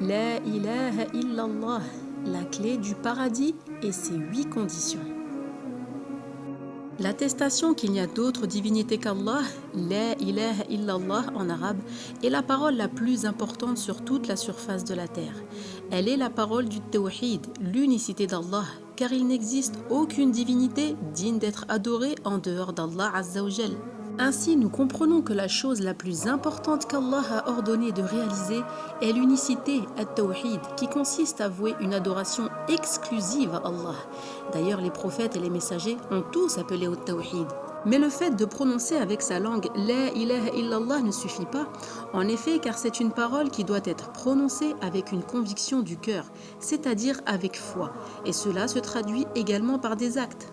La ilaha illallah, la clé du paradis et ses 8 conditions. L'attestation qu'il n'y a d'autre divinité qu'Allah, La ilaha illallah en arabe, est la parole la plus importante sur toute la surface de la terre. Elle est la parole du tawhid, l'unicité d'Allah, car il n'existe aucune divinité digne d'être adorée en dehors d'Allah Azza wa Jal. Ainsi, nous comprenons que la chose la plus importante qu'Allah a ordonné de réaliser est l'unicité, at-tawhid, qui consiste à vouer une adoration exclusive à Allah. D'ailleurs, les prophètes et les messagers ont tous appelé au tawhid. Mais le fait de prononcer avec sa langue La ilaha illallah ne suffit pas, en effet, car c'est une parole qui doit être prononcée avec une conviction du cœur, c'est-à-dire avec foi, et cela se traduit également par des actes.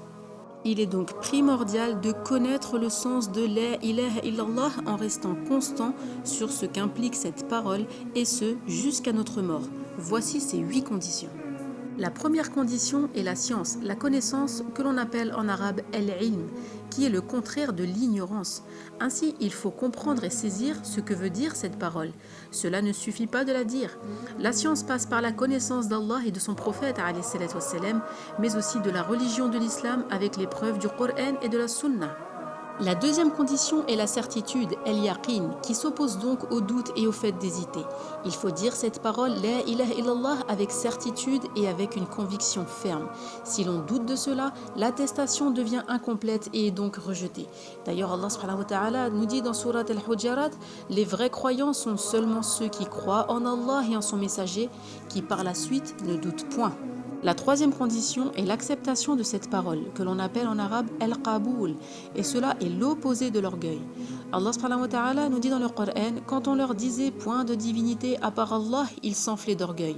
Il est donc primordial de connaître le sens de La ilaha illallah en restant constant sur ce qu'implique cette parole, et ce jusqu'à notre mort. Voici ces 8 conditions. La première condition est la science, la connaissance que l'on appelle en arabe al-ilm, qui est le contraire de l'ignorance. Ainsi, il faut comprendre et saisir ce que veut dire cette parole. Cela ne suffit pas de la dire. La science passe par la connaissance d'Allah et de son prophète, mais aussi de la religion de l'islam avec les preuves du Coran et de la Sunna. La deuxième condition est la certitude, el-yaqin, qui s'oppose donc au doute et au fait d'hésiter. Il faut dire cette parole, La ilaha illallah, avec certitude et avec une conviction ferme. Si l'on doute de cela, l'attestation devient incomplète et est donc rejetée. D'ailleurs, Allah subhanahu wa ta'ala nous dit dans Surat al-Hujarat, les vrais croyants sont seulement ceux qui croient en Allah et en son messager, qui par la suite ne doutent point. La troisième condition est l'acceptation de cette parole, que l'on appelle en arabe al-qaboul, et cela est l'opposé de l'orgueil. Allah subhanahu wa ta'ala nous dit dans le Coran, quand on leur disait point de divinité à part Allah, ils s'enflaient d'orgueil.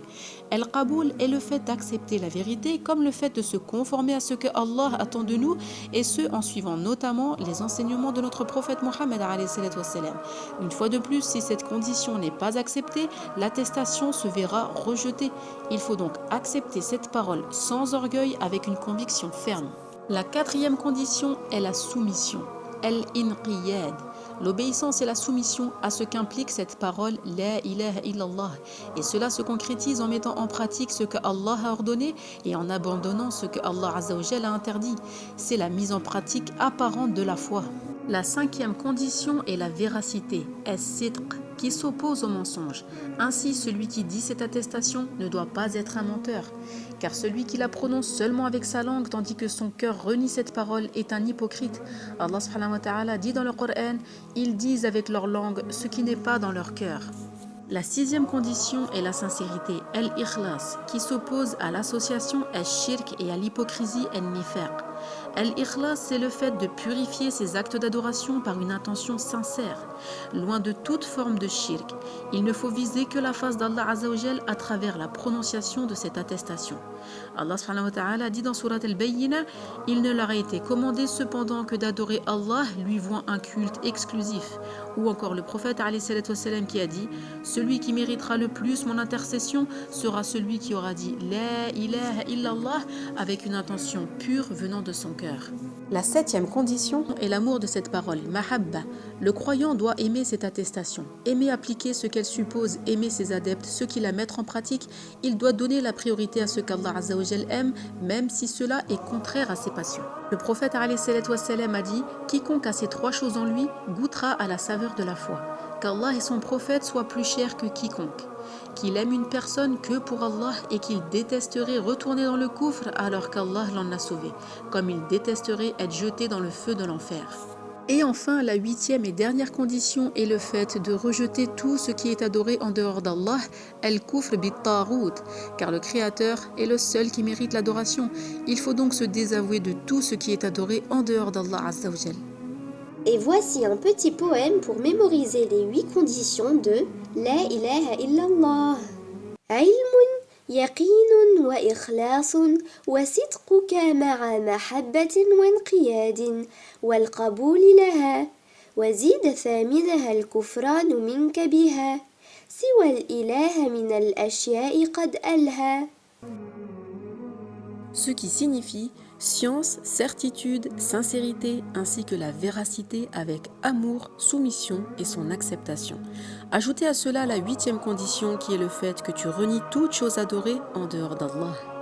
Al-qaboul est le fait d'accepter la vérité comme le fait de se conformer à ce que Allah attend de nous, et ce en suivant notamment les enseignements de notre prophète Mohammed alayhi salatu wassalam. Une fois de plus, si cette condition n'est pas acceptée, l'attestation se verra rejetée. Il faut donc accepter cette parole sans orgueil avec une conviction ferme. La quatrième condition est la soumission, el-inqiyad. L'obéissance et la soumission à ce qu'implique cette parole La ilaha illallah. Et cela se concrétise en mettant en pratique ce que Allah a ordonné et en abandonnant ce que Allah Azza wa Jalla a interdit. C'est la mise en pratique apparente de la foi. La cinquième condition est la véracité, as-sidq, qui s'oppose au mensonge. Ainsi, celui qui dit cette attestation ne doit pas être un menteur, car celui qui la prononce seulement avec sa langue tandis que son cœur renie cette parole est un hypocrite. Allah subhanahu wa ta'ala dit dans le Coran, ils disent avec leur langue ce qui n'est pas dans leur cœur. La sixième condition est la sincérité, el-ikhlas, qui s'oppose à l'association al-shirk et à l'hypocrisie el-nifaq. Al-ikhlas, c'est le fait de purifier ses actes d'adoration par une intention sincère, loin de toute forme de shirk. Il ne faut viser que la face d'Allah Azza wa Jal à travers la prononciation de cette attestation. Allah subhanahu wa ta'ala dit dans Surat al-Bayyina, il ne leur a été commandé cependant que d'adorer Allah, lui vouant un culte exclusif. Ou encore le prophète alayhi salatu wassalam qui a dit, celui qui méritera le plus mon intercession sera celui qui aura dit La ilaha illallah avec une intention pure venant de son cœur. La septième condition est l'amour de cette parole, mahabba. Le croyant doit aimer cette attestation, aimer appliquer ce qu'elle suppose, aimer ses adeptes, ceux qui la mettent en pratique. Il doit donner la priorité à ce qu'Allah Azza wa Jal aime, même si cela est contraire à ses passions. Le prophète alayhi salatu wassalam a dit, quiconque a ces 3 choses en lui goûtera à la saveur de la foi. Qu'Allah et son prophète soient plus chers que quiconque. Qu'il aime une personne que pour Allah et qu'il détesterait retourner dans le coufre alors qu'Allah l'en a sauvé, comme il détesterait être jeté dans le feu de l'enfer. Et enfin, la 8e et dernière condition est le fait de rejeter tout ce qui est adoré en dehors d'Allah, al-kufr bit-taghut, car le Créateur est le seul qui mérite l'adoration. Il faut donc se désavouer de tout ce qui est adoré en dehors d'Allah Azza wa Jal. Et voici un petit poème pour mémoriser les 8 conditions de La ilaha illallah. Ilmun, yaqinun wa ikhlasun wa sidquka ma'a mahabbatin wa inqiyadin wal qabul laha wa zid thaminaha al kufran minka biha siwa al ilaha min al ashya'i qad alha. Ce qui signifie Science, certitude, sincérité, ainsi que la véracité avec amour, soumission et son acceptation. Ajoutez à cela la 8e condition qui est le fait que tu renies toute chose adorée en dehors d'Allah.